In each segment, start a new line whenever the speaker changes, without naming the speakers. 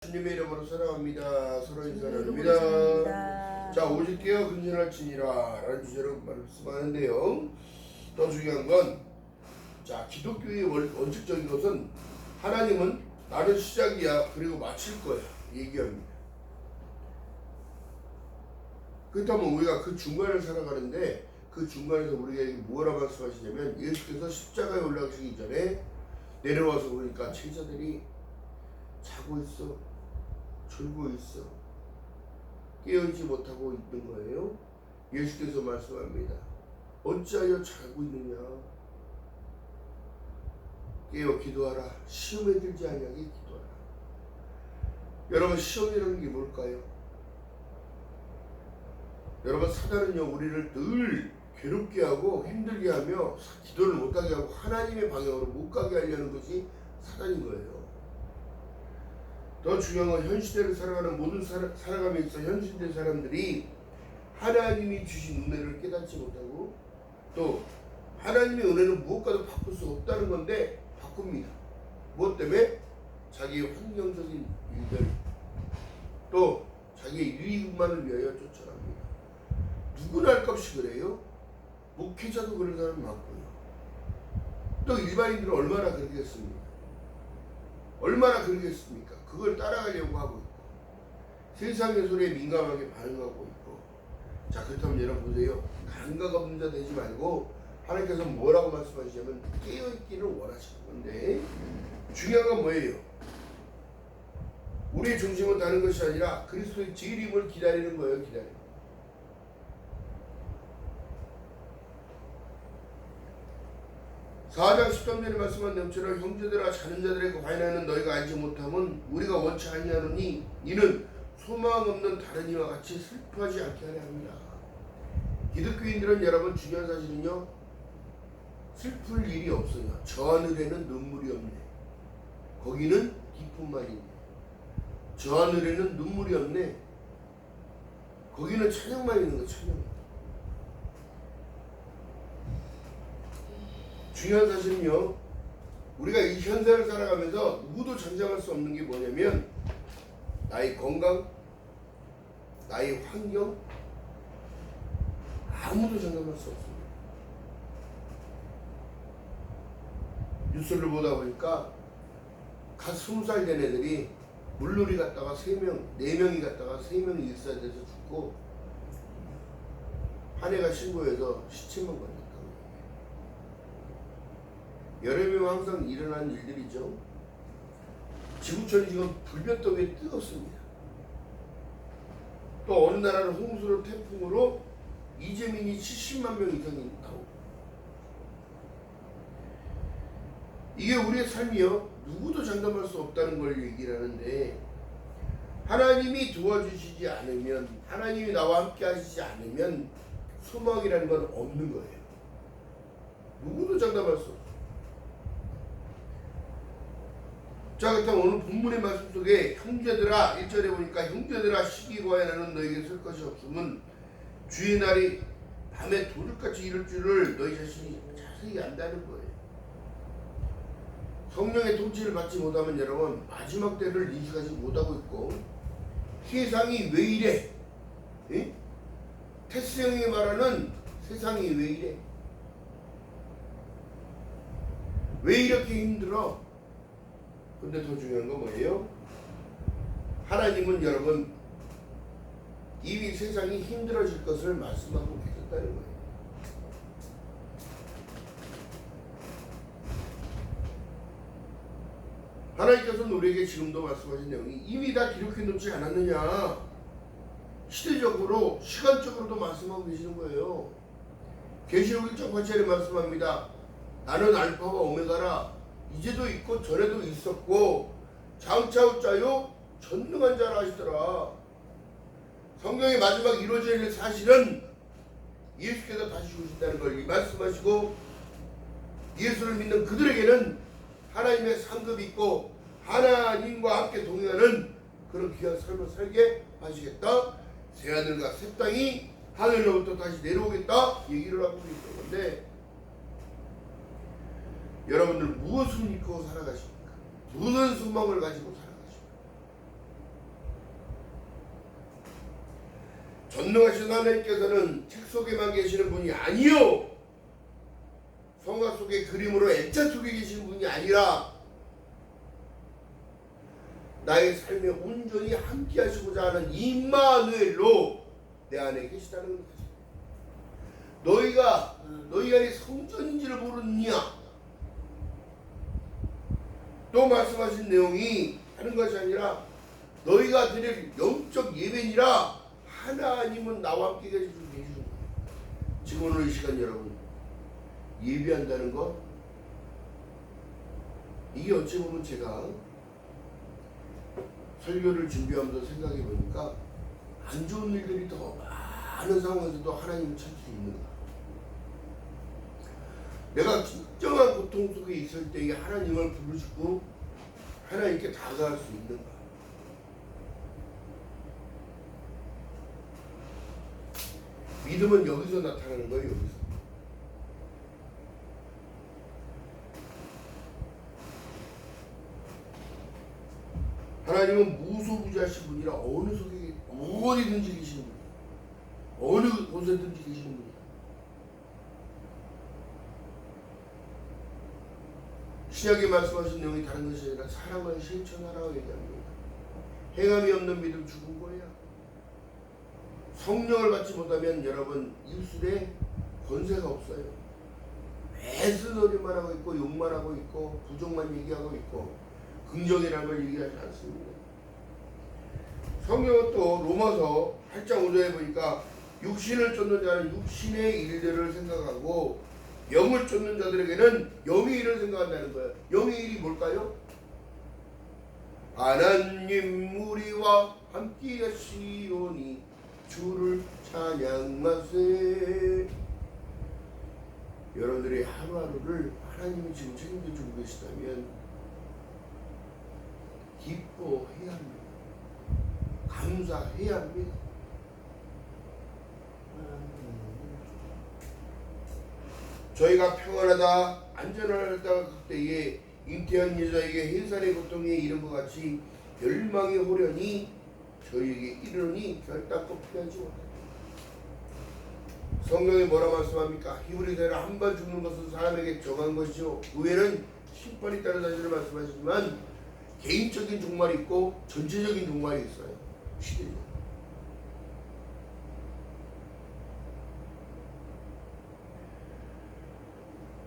주님의 이름으로 사랑합니다. 서로 인사합니다. 자, 오직 깨어 근신할지니라 라는 주제로 말씀하는데요. 더 중요한 건, 자, 기독교의 원칙적인 것은 하나님은 나는 시작이야 그리고 마칠 거야 얘기합니다. 그렇다면 우리가 그 중간을 살아가는데, 그 중간에서 우리에게 뭐라고 말씀하시냐면, 예수께서 십자가에 올라가시기 전에 내려와서 보니까 제자들이 자고 있어, 졸고 있어, 깨어있지 못하고 있는 거예요. 예수께서 말씀합니다. 어찌하여 자고 있느냐? 깨어 기도하라. 시험에 들지 아니하게 기도하라. 여러분, 시험이라는 게 뭘까요? 여러분, 사단은요, 우리를 늘 괴롭게 하고 힘들게 하며 기도를 못하게 하고 하나님의 방향으로 못 가게 하려는 것이 사단인 거예요. 더 중요한 건, 현 시대를 살아가는 모든 살아감에 있어 현 시대 사람들이 하나님이 주신 은혜를 깨닫지 못하고, 또 하나님의 은혜는 무엇과도 바꿀 수 없다는 건데 바꿉니다. 무엇 때문에? 자기의 환경적인 일들, 또 자기의 유익만을 위하여 쫓아갑니다. 누구나 할 것 없이 그래요. 목회자도 그런 사람 많고요. 또 일반인들은 얼마나 그러겠습니까? 얼마나 그러겠습니까? 그걸 따라가려고 하고 있고, 세상의 소리에 민감하게 반응하고 있고. 자, 그렇다면 여러분 보세요. 감각 없는 자 되지 말고, 하나님께서 뭐라고 말씀하시냐면 깨어있기를 원하시는 건데, 중요한 건 뭐예요? 우리의 중심은 다른 것이 아니라 그리스도의 재림을 기다리는 거예요. 기다리는. 4장 13절에 말씀한 내용처럼, 형제들아 자는 자들의 그 관하에는 너희가 알지 못함은 우리가 원치 아니하노니 이는 소망 없는 다른 이와 같이 슬퍼하지 않게 하려 합니다. 기독교인들은 여러분, 중요한 사실은요, 슬플 일이 없어요. 저 하늘에는 눈물이 없네, 거기는 기쁨만 있네. 저 하늘에는 눈물이 없네, 거기는 찬양만 있는 거. 찬양. 중요한 사실은요, 우리가 이 현세를 살아가면서 누구도 장담할 수 없는 게 뭐냐면, 나의 건강, 나의 환경, 아무도 장담할 수 없습니다. 뉴스를 보다 보니까 갓 20살 된 애들이 물놀이 갔다가 4명이 갔다가 3명이 일사돼서 죽고, 한 애가 신고해서 시체만 건졌다. 여름이면 항상 일어나는 일들이죠. 지구촌이 지금 불볕더위에 뜨겁습니다. 또 어느 나라는 홍수로, 태풍으로 이재민이 70만 명 이상이 나오고. 이게 우리의 삶이요, 누구도 장담할 수 없다는 걸 얘기를 하는데, 하나님이 도와주시지 않으면, 하나님이 나와 함께 하시지 않으면 소망이라는 건 없는 거예요. 누구도 장담할 수 없어요. 자, 그렇다면 오늘 본문의 말씀 속에 형제들아, 1절에 보니까 형제들아 시기고하여 나는 너에게 쓸 것이 없음은 주의 날이 밤에 도둑같이 이를 줄을 너희 자신이 자세히 안다는 거예요. 성령의 통치를 받지 못하면 여러분, 마지막 때를 인식하지 못하고 있고, 세상이 왜 이래? 에? 테스 형이 말하는 세상이 왜 이래? 왜 이렇게 힘들어? 근데 더 중요한 건 뭐예요? 하나님은 여러분, 이미 세상이 힘들어질 것을 말씀하고 계셨다는 거예요. 하나님께서는 우리에게 지금도 말씀하신 내용이 이미 다 기록해 놓지 않았느냐? 시대적으로, 시간적으로도 말씀하고 계시는 거예요. 계시록 1장 8절에 말씀합니다. 나는 알파와 오메가라. 이제도 있고 전에도 있었고 장차 올 자요 전능한 자라 하시더라. 성경의 마지막 이루어질 사실은 예수께서 다시 오신다는 걸 말씀하시고, 예수를 믿는 그들에게는 하나님의 상급이 있고 하나님과 함께 동행하는 그런 귀한 삶을 살게 하시겠다. 새하늘과 새 땅이 하늘로부터 다시 내려오겠다 얘기를 하고 있는 건데, 여러분들 무엇을 믿고 살아가십니까? 무슨 소망을 가지고 살아가십니까? 전능하신 하나님께서는 책 속에만 계시는 분이 아니요 성화 속의 그림으로 액자 속에 계시는 분이 아니라 나의 삶에 온전히 함께 하시고자 하는 임마누엘로 내 안에 계시다는 것이다. 너희가 너희 안에 성전인지를 모르느냐? 또 말씀하신 내용이 하는 것이 아니라 너희가 드릴 영적 예배니라. 하나님은 나와 함께 계시는 거예요. 지금 오늘 이 시간 여러분 예배한다는 것, 이게 어찌 보면 제가 설교를 준비하면서 생각해 보니까 안 좋은 일들이 더 많은 상황에서도 하나님을 찾을 수 있는 거야. 내가 진정한 고통 속에 있을 때에 하나님을 부르짖고 하나님께 다가갈 수 있는 거야. 믿음은 여기서 나타나는 거예요. 여기서. 하나님은 무소부지하신 분이라 어느 속에 어디든지 계시는 분이에요. 어느 곳에든지 계시는 분이에요. 신약에 말씀하신 내용이 다른 것이 아니라 사랑을 실천하라고 얘기합니다. 행함이 없는 믿음 죽은 거예요. 성령을 받지 못하면 여러분 입술에 권세가 없어요. 매스 소리만 하고 있고 욕만 하고 있고 부정만 얘기하고 있고 긍정이라는 걸 얘기하지 않습니다. 성경은 또 로마서 8장 5절에 보니까 육신을 쫓는 자는 육신의 일들을 생각하고 영을 쫓는 자들에게는 영의 일을 생각한다는 거예요. 영의 일이 뭘까요? 하나님 우리와 함께 하시오니 주를 찬양하세. 여러분들이 하루하루를 하나님이 지금 책임져 주고 계시다면 기뻐해야 합니다. 감사해야 합니다. 저희가 평안하다 안전하다 그때에 잉태한 여자에게 해산의 고통에 이른 것 같이 멸망의 호련이 저희에게 이르니 결단코 피하지 못하다. 성경에 뭐라 말씀합니까? 히브리서에는 한 번 죽는 것은 사람에게 정한 것이요 그 후에는 심판이 있다는 사실을 말씀하시지만 개인적인 종말이 있고 전체적인 종말이 있어요. 시대죠.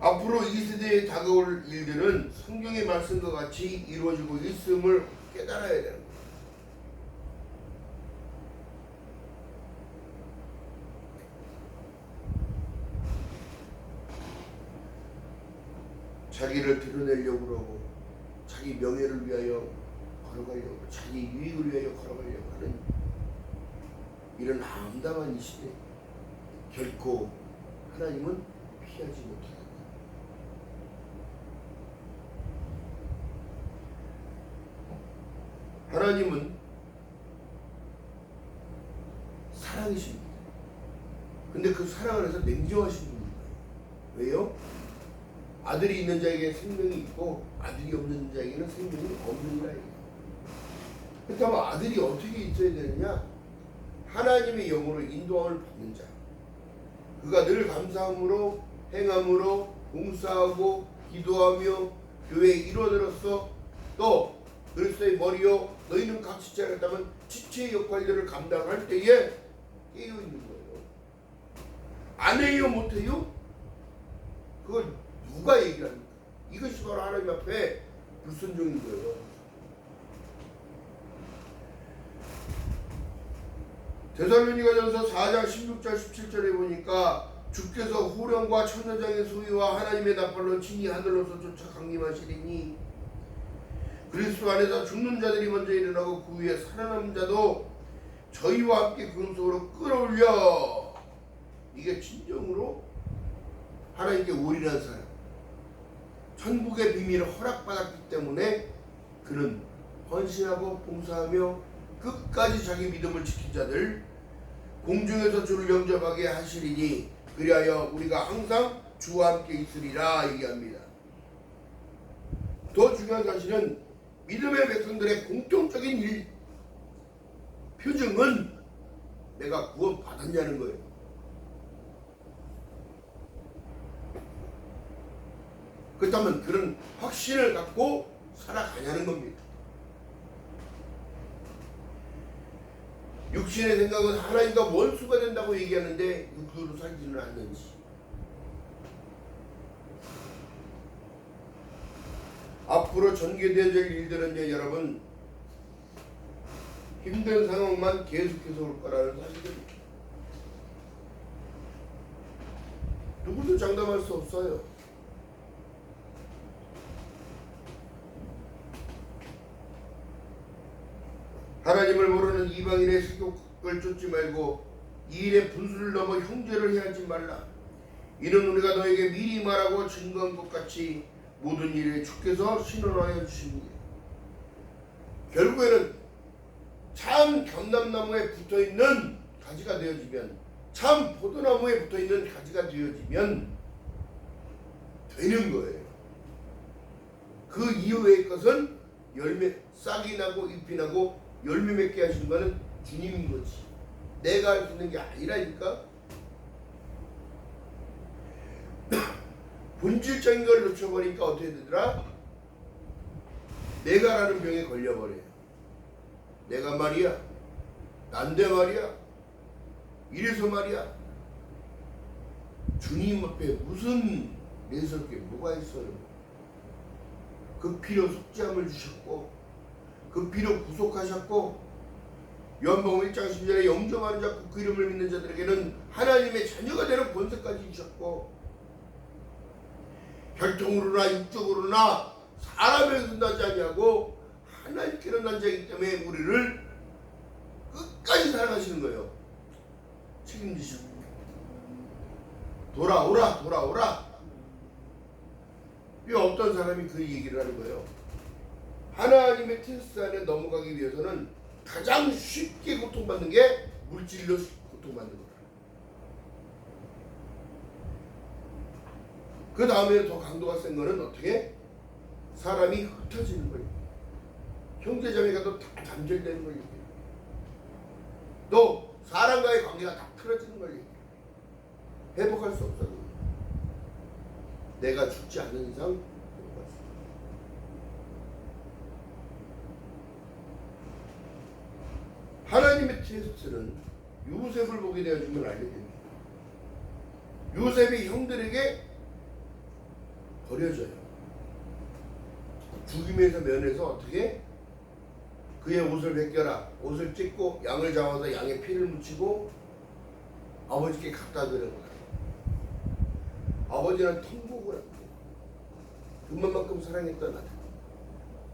앞으로 이 세대에 다가올 일들은 성경의 말씀과 같이 이루어지고 있음을 깨달아야 되는 거예요. 자기를 드러내려고 그러고 자기 명예를 위하여 걸어가려고 자기 유익을 위하여 걸어가려고 하는 이런 암담한 이 시대 결코 하나님은 피하지 못하다. 하나님은 사랑이십니다. 근데 그 사랑을 해서 냉정하신 분입니다. 왜요? 아들이 있는 자에게 생명이 있고 아들이 없는 자에게는 생명이 없느니라. 그렇다면 아들이 어떻게 있어야 되느냐? 하나님의 영으로 인도함을 받는 자. 그가 늘 감사함으로 행함으로 봉사하고 기도하며 교회의 일원으로서 또 그리스도의 머리요 너희는 각 지체가 있다면 지체의 역할들을 감당할 때에 깨어있는 거예요. 안 해요 못해요? 그걸 누가 얘기합니까? 이것이 바로 하나님 앞에 불순종인 거예요. 데살로니가전서 4장 16절 17절에 보니까 주께서 후령과 천사장의 수위와 하나님의 나팔로 친히 하늘로서 쫓아 강림하시리니 그리스도 안에서 죽는 자들이 먼저 일어나고 그 위에 살아남은 자도 저희와 함께 금속으로 끌어올려. 이게 진정으로 하나님께 올인한 사람, 천국의 비밀을 허락받았기 때문에 그는 헌신하고 봉사하며 끝까지 자기 믿음을 지킨 자들 공중에서 주를 영접하게 하시리니 그리하여 우리가 항상 주와 함께 있으리라 얘기합니다. 더 중요한 사실은 믿음의 백성들의 공통적인 표징은 내가 구원 받았냐는 거예요. 그렇다면 그런 확신을 갖고 살아가냐는 겁니다. 육신의 생각은 하나님과 원수가 된다고 얘기하는데 육으로 살지는 않는지, 앞으로 전개되어질 일들은 여러분 힘든 상황만 계속해서 올 거라는 사실입니다. 누구도 장담할 수 없어요. 하나님을 모르는 이방인의 세속을 쫓지 말고 이 일의 분수를 넘어 형제를 해하지 말라. 이는 우리가 너에게 미리 말하고 증거한 것 같이 모든 일에 주께서 신원하여 주십니다. 결국에는 참 감람나무에 붙어있는 가지가 되어지면, 참 포도나무에 붙어있는 가지가 되어지면 되는 거예요. 그 이후의 것은 열매, 싹이 나고 잎이 나고 열매 맺게 하시는 것은 주님인 거지. 내가 할 수 있는 게 아니라니까. 본질적인 걸 놓쳐버리니까 어떻게 되더라? 내가라는 병에 걸려버려요. 내가 말이야, 난데 말이야, 이래서 말이야. 주님 앞에 무슨 내설 게 뭐가 있어요? 그 피로 속죄함을 주셨고, 그 피로 구속하셨고, 요한복음 1장 10절에 영접하는 자, 그 이름을 믿는 자들에게는 하나님의 자녀가 되는 권세까지 주셨고, 혈통으로나 육적으로나 사람에게서 나지 아니하고 하나님께로 난 자이기 때문에 우리를 끝까지 사랑하시는 거예요. 책임지시고 돌아오라 돌아오라. 이 어떤 사람이 그 얘기를 하는 거예요. 하나님의 테스트 안에 넘어가기 위해서는 가장 쉽게 고통받는 게 물질로 고통받는 거다. 그 다음에 더 강도가 센 거는 어떻게? 사람이 흩어지는 거예요. 형제자매가 다 단절되는 거예요. 또 사람과의 관계가 다 틀어지는 거예요. 회복할 수 없어요. 내가 죽지 않는 이상 회복할 수 없어요. 하나님의 테스트는 요셉을 보게 되어주면 알게 됩니다. 요셉이 형들에게 버려져요. 죽임에서 면해서 어떻게? 그의 옷을 벗겨라. 옷을 찢고 양을 잡아서 양의 피를 묻히고 아버지께 갖다 드는 거예요. 아버지는 통곡을 합니다. 그만큼 사랑했던 아들.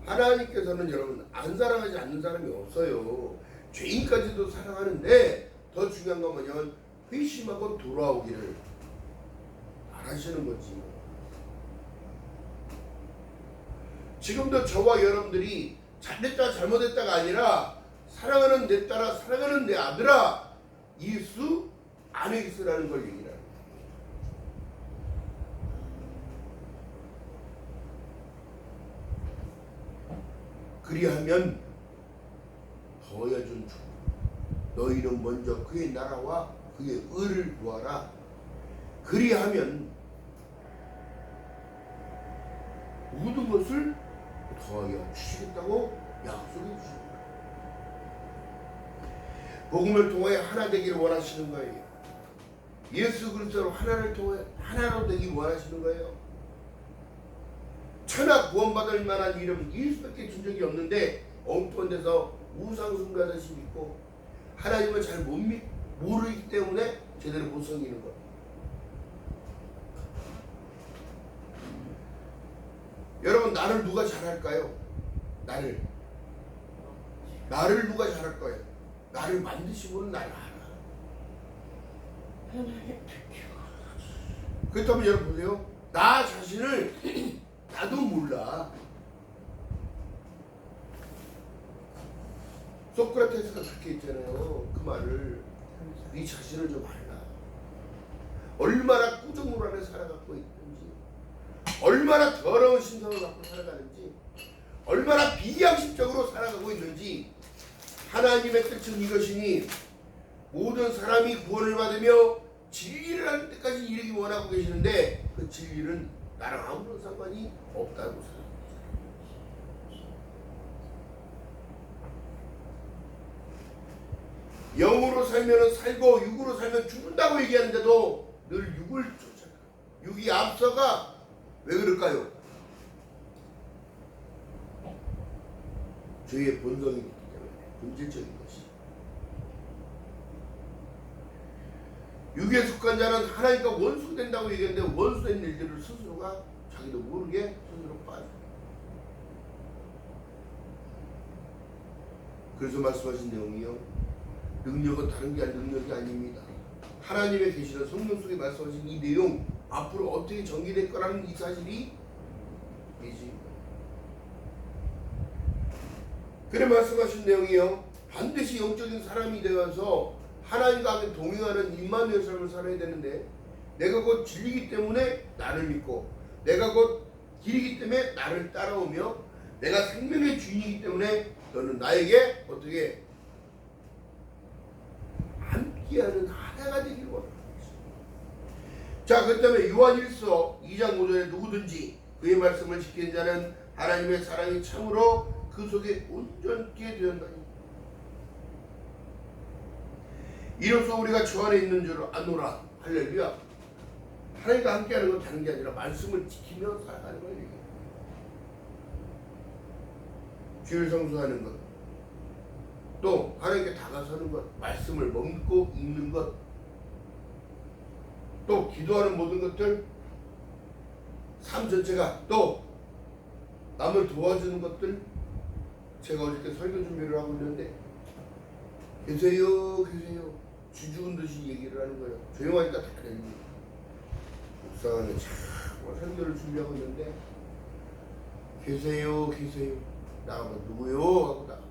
하나님께서는 여러분 안 사랑하지 않는 사람이 없어요. 죄인까지도 사랑하는데 더 중요한 건 뭐냐면 회심하고 돌아오기를 바라시는 거지. 지금도 저와 여러분들이 잘됐다 잘못했다가 아니라 사랑하는 내 딸아, 사랑하는 내 아들아, 예수 안에 있으라는 걸 얘기를 합니다. 그리하면 더해준 주 너희는 먼저 그의 나라와 그의 의를 구하라. 그리하면 모든 것을 더하여 주시겠다고 약속해 주십니다. 복음을 통하여 하나 되기를 원하시는 거예요. 예수 그리스도로 하나를 통해 하나로 되기 원하시는 거예요. 천하 구원받을 만한 이름 예수밖에 준 적이 없는데 엉뚱한 데서 우상 숭배하듯이 믿고 하나님을 잘 모르기 때문에 제대로 못 섬기는 거예요. 여러분 나를 누가 잘할까요? 나를 누가 잘할 거예요? 나를 만드신 분은 나를 알아. 그렇다면 여러분 보세요. 나 자신을 나도 몰라. 소크라테스가 그렇게 했잖아요. 그 말을 네 자신을 좀 알라. 얼마나 꾸중물 안에 살아가고 있는지, 얼마나 더러운 신성을 갖고 살아가는지, 얼마나 비양심적으로 살아가고 있는지. 하나님의 뜻은 이것이니 모든 사람이 구원을 받으며 진리를 하는 데까지 이르기 원하고 계시는데 그 진리는 나랑 아무런 상관이 없다고 생각합니다. 영으로 살면 살고 육으로 살면 죽는다고 얘기하는데도 늘 육을 쫓아가. 육이 앞서가. 왜 그럴까요? 죄의 본성이기 때문에, 본질적인 것이. 육에 속한 자는 하나님과 원수된다고 얘기했는데 원수된 일들을 스스로가 자기도 모르게 스스로 빠져. 그래서 말씀하신 내용이요, 능력은 다른 게 능력이 아닙니다. 하나님의 계시는 성령 속에 말씀하신 이 내용, 앞으로 어떻게 전개될 거라는 이 사실이 계시. 그래 말씀하신 내용이요, 반드시 영적인 사람이 되어서 하나님과 함께 동행하는 임마누엘 삶을 살아야 되는데, 내가 곧 진리이기 때문에 나를 믿고, 내가 곧 길이기 때문에 나를 따라오며, 내가 생명의 주인이기 때문에 너는 나에게 어떻게 함께하는 하나가 되기를 원합니다. 자, 그 다음에 요한일서 2장 5절에 누구든지 그의 말씀을 지키는 자는 하나님의 사랑이 참으로 그 속에 온전케 되었나니, 이로써 우리가 주 안에 있는 줄 아노라. 할렐루야. 하나님과 함께하는 건 다른 게 아니라 말씀을 지키며 살아가는 거예요. 주일 성수하는 것, 또 하나님께 다가서는 것, 말씀을 먹고 읽는 것, 또 기도하는 모든 것들, 삶 전체가, 또 남을 도와주는 것들. 제가 어저께 설교 준비를 하고 있는데 계세요 쥐 죽은 듯이 얘기를 하는 거예요. 조용하니까 다 들립니다. 묵상하는 참 설교를 준비하고 있는데 계세요 나가면 누구요? 하고 나가봤어요.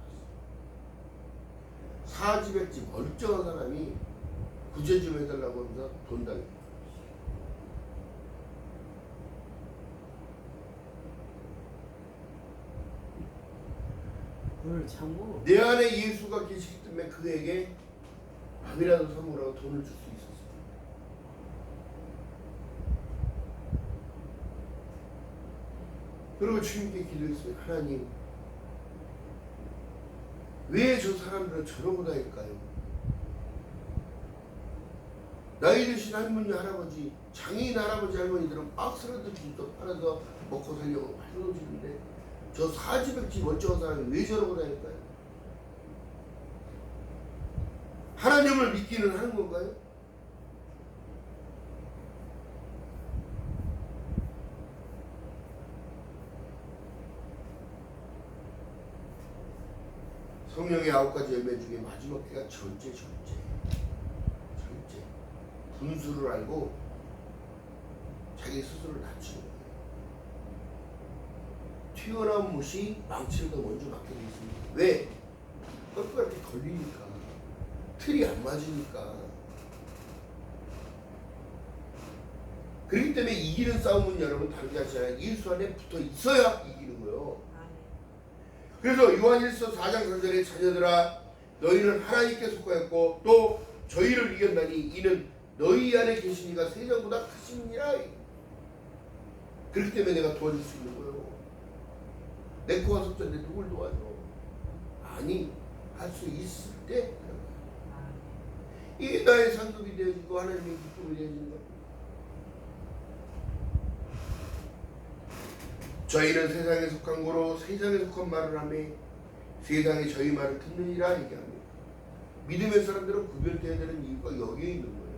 사지백지 멀쩡한 사람이 구제 좀 해달라고 하면서 돈 달래요.
참고
내 안에 예수가 계시기 때문에 그에게 밥이라도 사먹으라고 돈을 줄 수 있었어요. 그리고 주님께 기도했어요. 하나님, 왜 저 사람들은 저러고 다닐까요? 나이 드신 할머니 할아버지, 장애인 할아버지 할머니들은 박스라도 주도 팔아서 먹고 살려고 팔로 주는데 저 사지백지 멀쩡한 사람이 왜 저러고 다닐까요? 하나님을 믿기는 하는 건가요? 성령의 9가지 열매 중에 마지막 개가 절제. 분수를 알고 자기 스스로를 낮추는 거예요. 튀어나온 못이 망치를 더 먼저 맞게 되어 있습니다. 왜? 뻘뻘하게 걸리니까, 틀이 안 맞으니까. 그렇기 때문에 이기는 싸움은 여러분 다른 게 아니라 예수 안에 붙어 있어야 이기는 거예요. 그래서 요한일서 4장 4절에 자녀들아 너희는 하나님께 속하였고 또 저희를 이겼나니 이는 너희 안에 계신 이가 세전보다 크시니라. 그렇기 때문에 내가 도와줄 수 있는 거예요. 내 코가 속전데 누굴 도와줘? 아니, 할 수 있을 때 이게 나의 상급이 되어지고 하나님의 기쁨이 되어지는 거예요. 저희는 세상에 속한 거로 세상에 속한 말을 하며 세상이 저희 말을 듣느니라 얘기합니다. 믿음의 사람들은 구별되어야 되는 이유가 여기에 있는 거예요.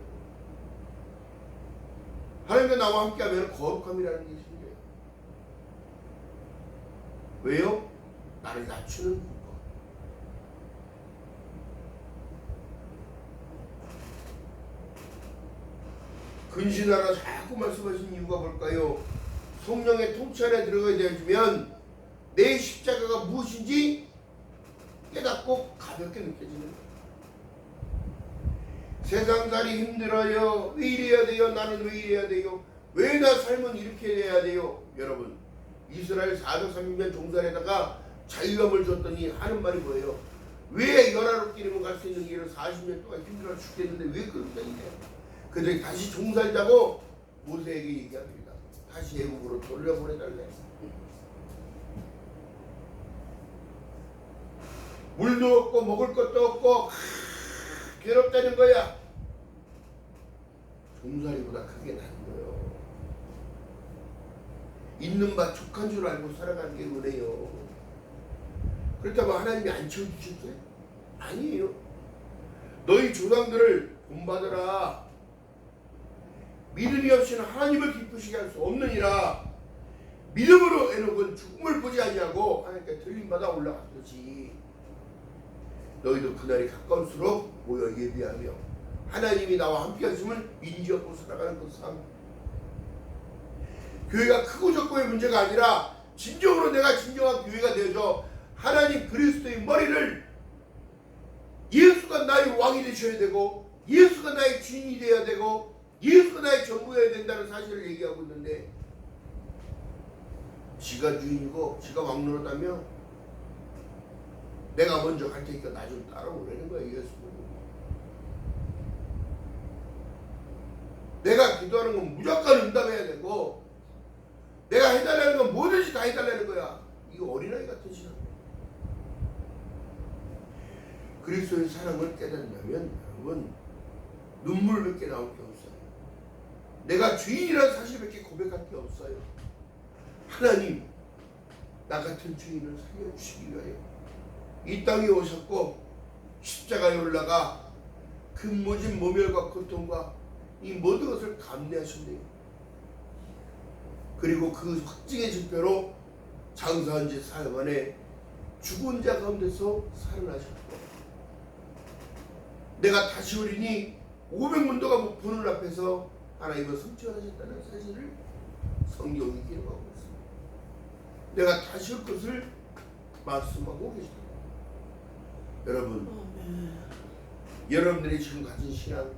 하나님과 나와 함께하면 거룩함이라는 게 생겨요. 왜요? 나를 낮추는 것. 근신하라 자꾸 말씀하신 이유가 뭘까요? 성령의 통치 안에 들어가야 되어지면 내 십자가가 무엇인지 깨닫고 가볍게 느껴지는 거예요. 세상살이 힘들어요. 왜 이래야 돼요? 나는 왜 이래야 돼요? 왜 나 삶은 이렇게 돼야 돼요? 여러분, 이스라엘 430년 종살에다가 자유함을 줬더니 하는 말이 뭐예요? 왜 연하롭기는 갈 수 있는 길을 40년 동안 힘들어 죽겠는데 왜 그런가 이래. 그들이 다시 종살자고 모세에게 얘기합니다. 다시 애국으로 돌려보내달래. 물도 없고 먹을 것도 없고 괴롭다는 거야. 종살이보다 크게 다른 거예요. 있는 바 족한 줄 알고 살아가는 게 은혜요. 그렇다고 하나님이 안 채워주셨어요? 아니에요. 너희 조상들을 본받으라. 믿음이 없이는 하나님을 기쁘시게 할 수 없느니라. 믿음으로 에녹은 죽음을 보지 아니하고 하나님께 들림받아 올라갔듯이 너희도 그날이 가까울수록 모여 예비하며 하나님이 나와 함께 하심을 인지하고 살아가는 그 삶. 교회가 크고 적고의 문제가 아니라 진정으로 내가 진정한 교회가 되어져 하나님 그리스도의 머리를 예수가 나의 왕이 되셔야 되고 예수가 나의 주인이 되어야 되고 예수가 나의 전부여야 된다는 사실을 얘기하고 있는데 지가 주인이고 지가 왕 노릇하며 내가 먼저 갈 테니까 나 좀 따라오라는 거야. 예수. 내가 기도하는 건 무조건 응답해야 되고 내가 해달라는 건 뭐든지 다 해달라는 거야. 이거 어린아이 같은 신앙. 그리스도의 사랑을 깨닫냐면 여러분 눈물밖에 나올 게 없어요. 내가 주인이라는 사실밖에 고백할 게 없어요. 하나님 나 같은 주인을 살려주시기 위하여 이 땅에 오셨고 십자가에 올라가 그 모진 모멸과 고통과 이 모든 것을 감내하셨네요. 그리고 그 확증의 증표로 장사한 지 사흘 만에 죽은 자 가운데서 살아나셨고 내가 다시 오리니 500문도가 보는 앞에서 하나님을 성취하셨다는 사실을 성경이 기록하고 있습니다. 내가 다시 올 것을 말씀하고 계십니다. 여러분, 여러분들이 지금 가진 신앙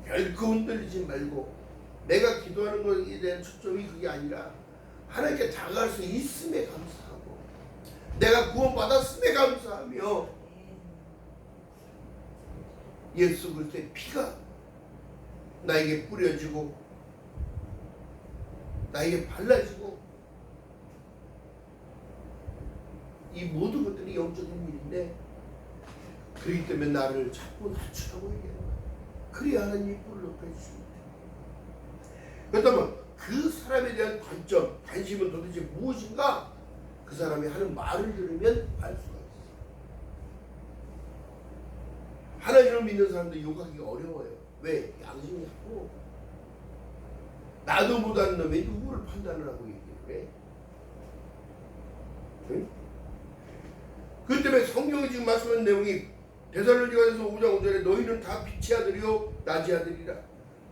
결코 흔들리지 말고 내가 기도하는 것에 대한 초점이 그게 아니라 하나님께 다가갈 수 있음에 감사하고 내가 구원받았음에 감사하며 예수 그리스도의 피가 나에게 뿌려지고 나에게 발라지고 이 모든 것들이 영적인 일인데 그렇기 때문에 나를 자꾸 낮추라고 얘기해요. 그래야 하나님이 뿔을 높여주십니다. 그렇다면 그 사람에 대한 관점, 관심은 도대체 무엇인가? 그 사람이 하는 말을 들으면 알 수가 있어요. 하나님을 믿는 사람들 욕하기 어려워요. 왜? 양심이 자꾸 나도 못하는 놈이 누구를 판단을 하고 얘기해. 응? 그 때문에 성경이 지금 말씀하는 내용이 데살로니가서 5장 5절에 너희는 다 빛의 아들이요 낮의 아들이라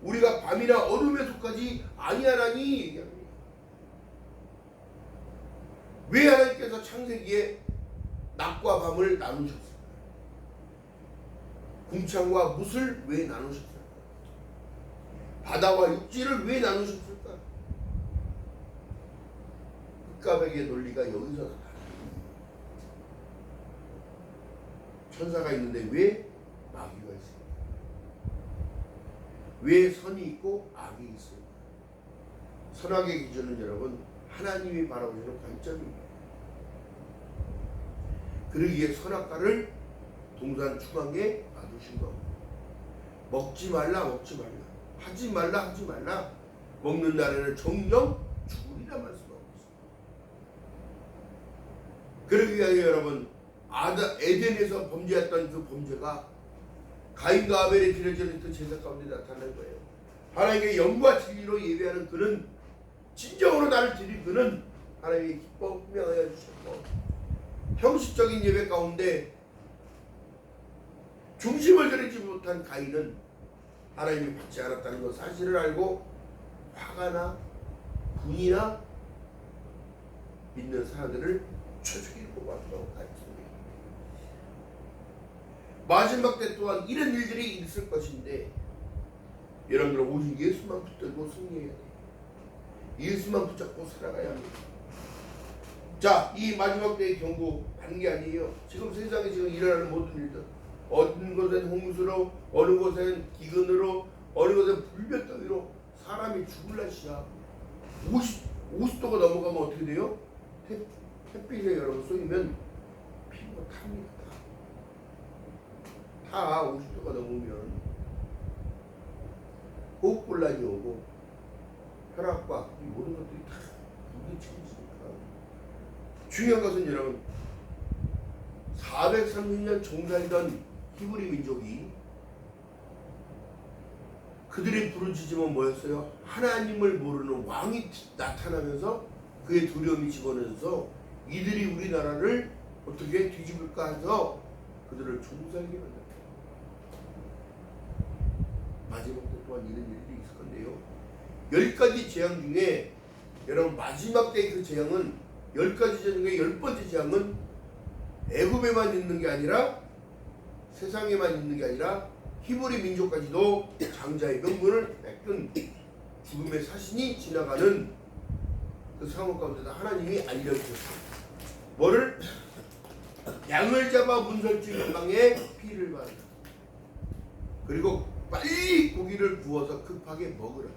우리가 밤이나 어둠에 속하지 아니하나니 얘기합니다. 왜 하나님께서 창세기에 낮과 밤을 나누셨을까? 궁창과 뭇을 왜 나누셨을까? 바다와 육지를 왜 나누셨을까? 흑가백의 논리가 여기서 나타납니다. 천사가 있는데 왜 마귀가 있습니까? 왜 선이 있고 악이 있습니까? 선악의 기준은 여러분 하나님이 바라보시는 관점입니다. 그러기에 선악과를 동산 중앙에 놔두신 겁니다. 먹지 말라 먹지 말라 하지 말라 하지 말라 먹는 날에는 정령 죽으리라 말씀하고 있습니다. 그러기 위하여 여러분 에덴에서 범죄했던 그 범죄가 가인과 아벨의 드려지는 그 제사 가운데 나타날 거예요. 하나님께 영과 진리로 예배하는 그는 진정으로 나를 드린 그는 하나님이 기뻐 분명하여 주셨고 형식적인 예배 가운데 중심을 들이지 못한 가인은 하나님이 받지 않았다는 것 사실을 알고 화가 나 분이나 믿는 사람들을 쳐죽이고 뽑았다고 가르칩니다. 마지막 때 또한 이런 일들이 있을 것인데 여러분들 오직 예수만 붙들고 승리해야 돼요. 예수만 붙잡고 살아가야 합니다. 자, 이 마지막 때의 경고하는 게 아니에요. 지금 세상에 지금 일어나는 모든 일들, 어느 곳엔 홍수로, 어느 곳엔 기근으로, 어느 곳엔 불볕 더위로 사람이 죽을 날씨야. 50도가 넘어가면 어떻게 돼요? 햇빛에 여러분 쏘이면 피부가 탑니다. 다 50도가 넘으면 호흡곤란이 오고 혈압과 이 모든 것들이 다 부딪히니까. 중요한 것은 여러분 430년 종살이던 히브리 민족이 그들의 부르짖음은 뭐였어요? 하나님을 모르는 왕이 나타나면서 그의 두려움이 집어넣어서 이들이 우리나라를 어떻게 뒤집을까 해서 그들을 종살게 만들었다. 마지막 때 또한 이런 일들이 있을 건데요. 10가지 재앙 중에 여러분 마지막 때 그 재앙은 10가지 재앙 중에 10번째 재앙은 애굽에만 있는 게 아니라 세상에만 있는 게 아니라 히브리 민족까지도 장자의 명분을 뺏긴 죽음의 사신이 지나가는 그 상황 가운데다 하나님이 알려주셨어요. 뭐를? 양을 잡아 문설주 연방에 피를 바르라. 그리고 빨리 고기를 구워서 급하게 먹으라.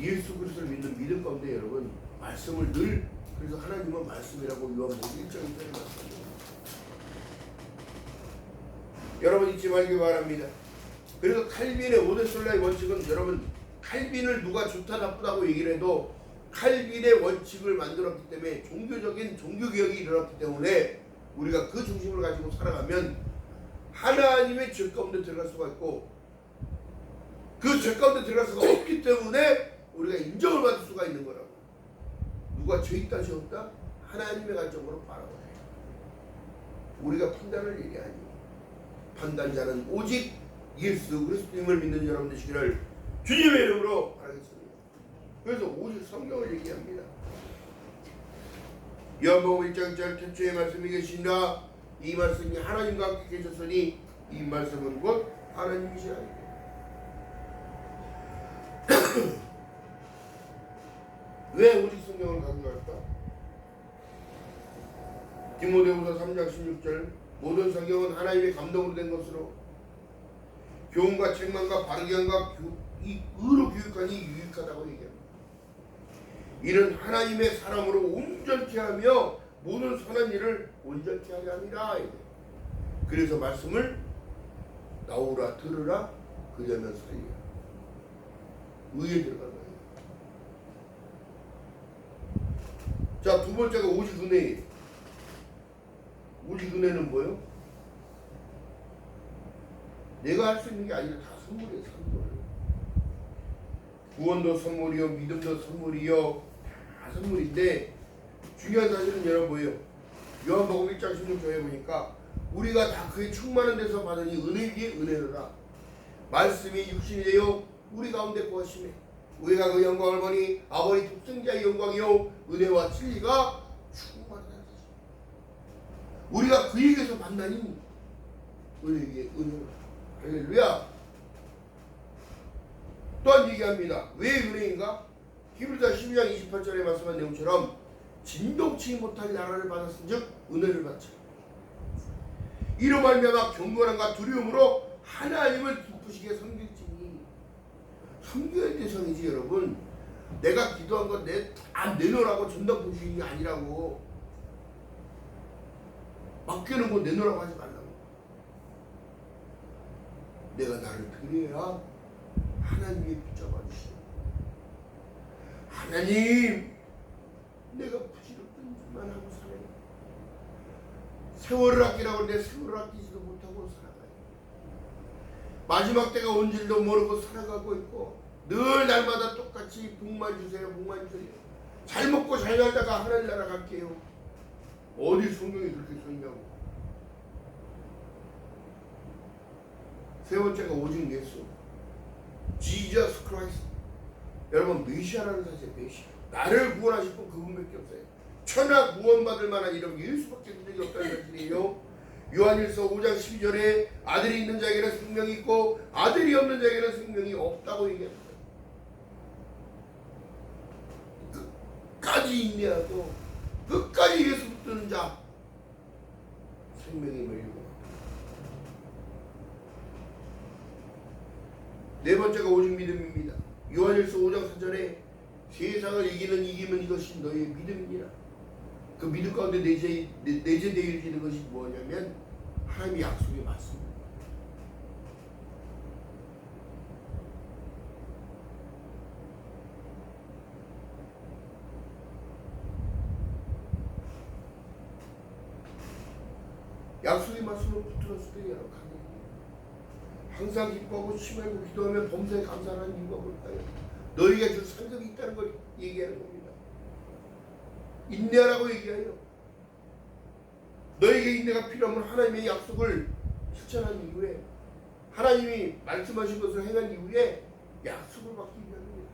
예수 그리스도를 믿는 믿음 가운데 여러분 말씀을 늘 그래서 하나님은 말씀이라고 요한복음 1장에 말씀합니다. 여러분 잊지 말기 바랍니다. 그래서 칼빈의 오데솔라의 원칙은 여러분 칼빈을 누가 좋다 나쁘다고 얘기를 해도 칼빈의 원칙을 만들었기 때문에 종교적인 종교개혁이 일어났기 때문에 우리가 그 중심을 가지고 살아가면 하나님의 죄 가운데 들어갈 수가 있고 그 죄 가운데 들어갈 수가 없기 때문에 우리가 인정을 받을 수가 있는 거라고. 누가 죄 있다 죄 없다? 하나님의 관점으로 바라봐야 해요. 우리가 판단할 일이 아니에요. 판단자는 오직 예수 그리스도님을 믿는 여러분 되시기를 주님의 이름으로 바라겠습니다. 그래서 오직 성경을 얘기합니다. 요한복음 1장 1절 태초에 말씀이 계시니라 이 말씀이 하나님과 함께 계셨으니 이 말씀은 곧 하나님이시라. 왜 오직 성경을 강조할까? 디모데후서 3장 16절 모든 성경은 하나님의 감동으로 된 것으로 교훈과 책망과 바르게 함과 의로 교육하니 유익하다고 얘기합니다. 이는 하나님의 사람으로 온전케 하며 모든 선한 일을 온전케 하려 함이라. 그래서 말씀을 나오라 들으라 그러면 살리라. 의에 들어가는 거예요. 자, 두 번째가 오직 은혜예요. 오직 은혜는 뭐예요? 내가 할 수 있는 게 아니라 다 선물이에요. 선물. 구원도 선물이요 믿음도 선물이요 다 선물인데 중요한 사실은 여러분 뭐예요? 요한복음 1장 16절에 보니까 우리가 다 그의 충만한 데서 받으니 은혜 위에 은혜로라. 말씀이 육신이 되어 우리 가운데 거하시매 우리가 그 영광을 보니 아버지 독생자의 영광이요 은혜와 진리가 충만하다. 우리가 그에게서 만나니 은혜 위에 은혜로라. 할렐루야. 또한 얘기합니다. 왜 은혜인가? 히브리서 12장 28절에 말씀한 내용처럼 진동치 못할 나라를 받았은즉 은혜를 받자. 이로 말미암아 경건함과 두려움으로 하나님을 기쁘시게 섬길지니. 섬겨야 대상이지 여러분. 내가 기도한 거 내놓으라고 전당포 주인이 아니라고. 맡겨놓은 거 내놓으라고 하지 말라고. 내가 나를 드려야 하나님이 붙잡아 주시오. 하나님, 내가 부질없던 짓만 하고 살아요. 세월을 아끼라고 내 세월을 아끼지도 못하고 살아가요. 마지막 때가 온 줄도 모르고 살아가고 있고 늘 날마다 똑같이 복만 주세요, 복만 주세요. 잘 먹고 잘 살다가 하나님 나라 갈게요. 어디 성경에 그렇게 써있냐고. 세 번째가 오직 예수. Jesus Christ. 여러분 메시아라는 사실 메시아. 나를 구원하실 분 그분밖에 없어요. 천하 구원받을 만한 이름 예수밖에 분명히 없다는 사실이에요. 요한일서 5장 12절에 아들이 있는 자에게는 생명이 있고 아들이 없는 자에게는 생명이 없다고 얘기합니다. 끝까지 인내하고 끝까지 예수 붙드는 자 생명이 멀고. 네 번째가 오직 믿음입니다. 요한일서 5장 4절에 세상을 이기면 이것이 너희의 믿음이니라. 그 믿음 가운데 내재되어지는 것이 뭐냐면 하나님의 약속이 맞습니다. 약속이 맞으면 붙들었을 때 여러 가지 항상 기뻐하고 심하고 기도하며 범사에 감사하는 이유가 뭘까요? 너희가 줄 상급이 있다는 걸 얘기하는 겁니다. 인내하라고 얘기해요. 너에게 인내가 필요하면 하나님의 약속을 실천한 이후에 하나님이 말씀하신 것을 행한 이후에 약속을 받기 위함입니다.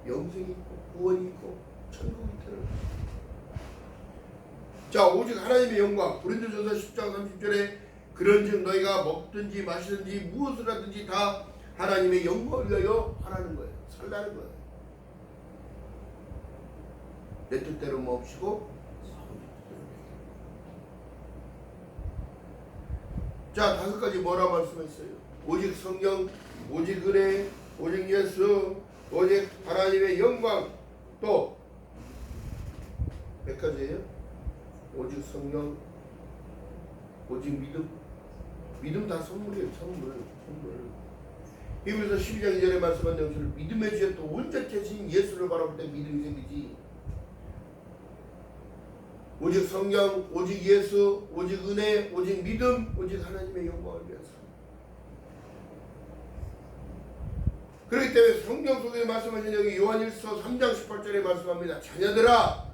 영생이 있고 구원이 있고 천국이 있다는. 자, 오직 하나님의 영광. 고린도전서 10장 30절에 그런즉 너희가 먹든지 마시든지 무엇을 하든지 다 하나님의 영광을 위하여 하라는 거예요. 살라는 거예요. 내 뜻대로 몹시고 아버지 뜻대로. 자, 5가지 뭐라 말씀했어요? 오직 성령, 오직 은혜, 오직 예수, 오직 하나님의 영광. 또 몇 가지예요? 오직 성령, 오직 믿음. 믿음 다 선물이에요. 선물. 히브리서 12장 2절에 말씀한 내용처럼 믿음의 주에 또 온전케신 예수를 바라볼 때 믿음이 생기지. 오직 성령, 오직 예수, 오직 은혜, 오직 믿음, 오직 하나님의 영광을 위해서. 그렇기 때문에 성경 속에 말씀하신 내용이 요한일서 3장 18절에 말씀합니다. 자녀들아,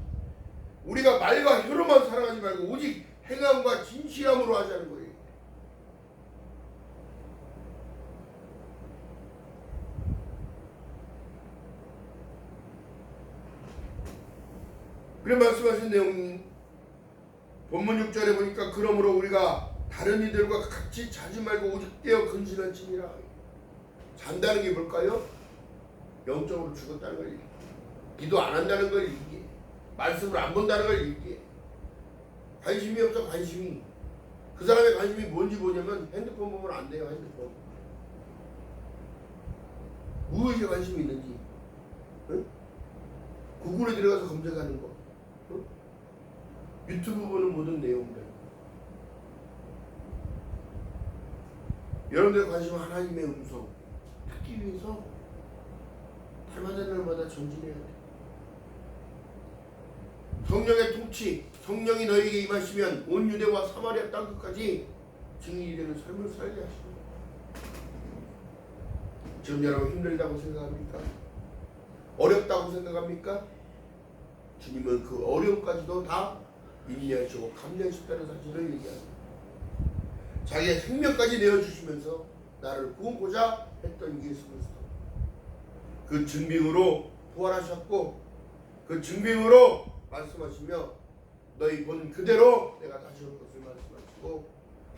우리가 말과 혀로만 살아가지 말고 오직 행함과 진실함으로 하자는 거예요. 그래 말씀하신 내용 본문 6절에 보니까 그러므로 우리가 다른 이들과 같이 자지 말고 오직 깨어 근신할지니라. 잔다는 게 뭘까요? 영적으로 죽었다는 걸 얘기해. 기도 안 한다는 걸 얘기해. 말씀을 안 본다는 걸 얘기해. 관심이 없어. 관심이. 그 사람의 관심이 뭔지 보냐면 핸드폰 보면 안 돼요. 핸드폰. 무엇에 관심이 있는지. 응? 구글에 들어가서 검색하는 거. 응? 유튜브 보는 모든 내용들. 여러분들의 관심은 하나님의 음성 듣기 위해서 날마다 날마다 전진해야 돼. 성령의 통치, 성령이 너에게 임하시면 온 유대와 사마리아 땅끝까지 증인이 되는 삶을 살게 하십니다. 지금 여러분 힘들다고 생각합니까? 어렵다고 생각합니까? 주님은 그 어려움까지도 다 인내하시고 감내하셨다는 사실을 얘기합니다. 자기의 생명까지 내어주시면서 나를 구원고자 했던 예수 그리스도. 그 증빙으로 부활하셨고 그 증빙으로 말씀하시며 너희 본 그대로 내가 다시 올 것을 말씀하시고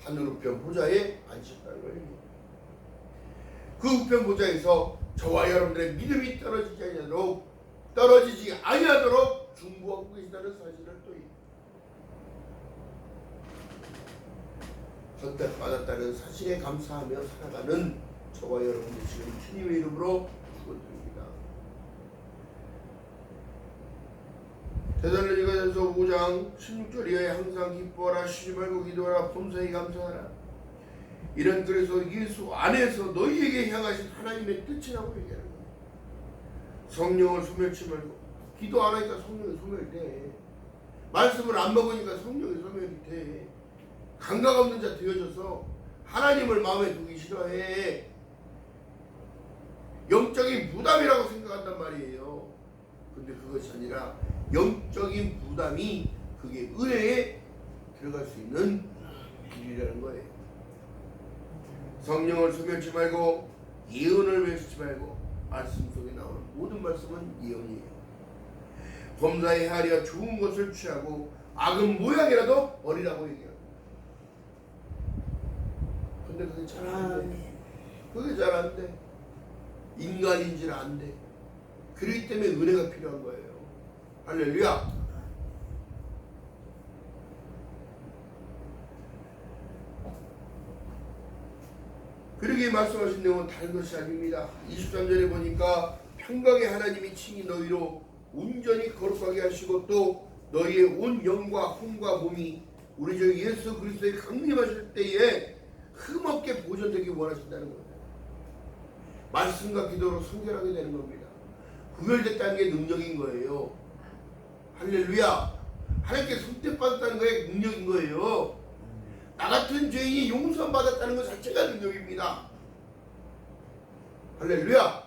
하늘 우편 보좌에 앉으셨다는 걸 얘기합니다. 그 우편 보좌에서 저와 여러분들의 믿음이 떨어지지 아니하도록 중보하고 계시다는 사실을 또 선택받았다는 사실에 감사하며 살아가는 저와 여러분들 지금 주님의 이름으로 축원드립니다. 데살로니가전서 5장 16절에 항상 기뻐하라, 쉬지 말고 기도하라, 범사에 감사하라. 이런 그래서 예수 안에서 너희에게 향하신 하나님의 뜻이라고 얘기하는 거예요. 성령을 소멸치 말고. 기도 안 하니까 성령이 소멸돼. 말씀을 안 먹으니까 성령이 소멸이 돼. 감각 없는 자 되어져서 하나님을 마음에 두기 싫어해. 영적인 부담이라고 생각한단 말이에요. 근데 그것이 아니라 영적인 부담이 그게 은혜에 들어갈 수 있는 길이라는 거예요. 성령을 소멸치 말고 예언을 외치지 말고. 말씀 속에 나오는 모든 말씀은 예언이에요. 범사에 헤아려 좋은 것을 취하고 악은 모양이라도 버리라고 얘기해요. 근데 그게 잘 안 돼. 그게 잘 안 돼. 인간인지는 안 돼. 그렇기 때문에 은혜가 필요한 거예요. 할렐루야. 그러게 말씀하신 내용은 다른 것이 아닙니다. 23절에 보니까 평강의 하나님이 친히 너희로 온전히 거룩하게 하시고 또 너희의 온 영과 혼과 몸이 우리 주 예수 그리스도의 강림하실 때에 흠없게 보존되기 원하신다는 겁니다. 말씀과 기도로 성결하게 되는 겁니다. 구별됐다는 게 능력인 거예요. 할렐루야. 하나님께 선택받았다는 게 능력인 거예요. 나 같은 죄인이 용서받았다는 것 자체가 능력입니다. 할렐루야.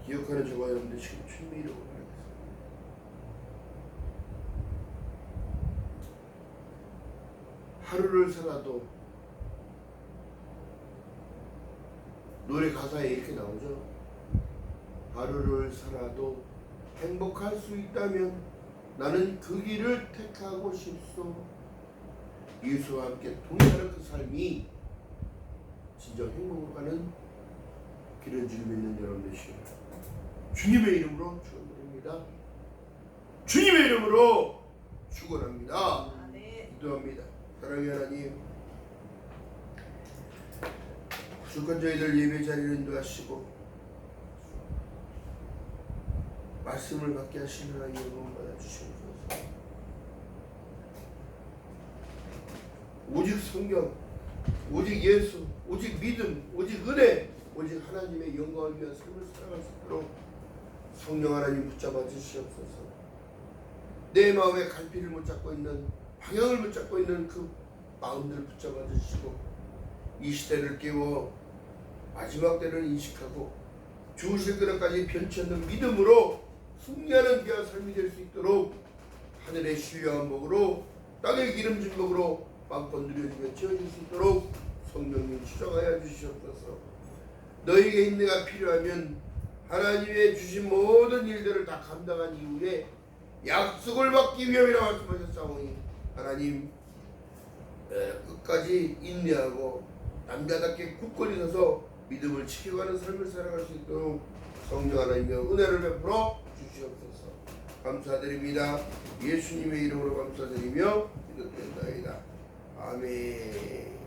기억하는 저와 여러분들 지금 주님의 이름으로 하겠습니다. 하루를 살아도 노래 가사에 이렇게 나오죠. 하루를 살아도 행복할 수 있다면 나는 그 길을 택하고 싶소. 예수와 함께 동행하는 그 삶이 진정 행복으로 가는 길은 줄 믿는 여러분 되시기를 주님의 이름으로 축원드립니다. 주님의 이름으로 축원합니다. 기도합니다. 사랑의 하나님, 주권 저희들 예배 자리를 인도하시고 말씀을 받게 하시는 하나님 영광 받아주시옵소서. 오직 성경, 오직 예수, 오직 믿음, 오직 은혜, 오직 하나님의 영광을 위한 삶을 살아갈 수 있도록 성령 하나님 붙잡아 주시옵소서. 내 마음에 갈피를 못 잡고 있는, 방향을 못 잡고 있는 그 마음들을 붙잡아 주시고 이 시대를 깨워 마지막 때를 인식하고 주실 그날까지 변치 않는 믿음으로 승리하는 귀한 삶이 될 수 있도록 하늘의 신령한 복으로 땅의 기름진 복으로 마음껏 누려주며 채워줄 수 있도록 성령님 수정하여 주시옵소서. 너에게 인내가 필요하면 하나님의 주신 모든 일들을 다 감당한 이후에 약속을 받기 위함이라 말씀하셨사오니 하나님 끝까지 인내하고 남자답게 굳건히 서서 믿음을 지켜가는 삶을 살아갈 수 있도록 성령 하나님의 은혜를 베풀어 주시옵소서. 감사드립니다. 예수님의 이름으로 감사드리며 기도드린다이다. 아멘.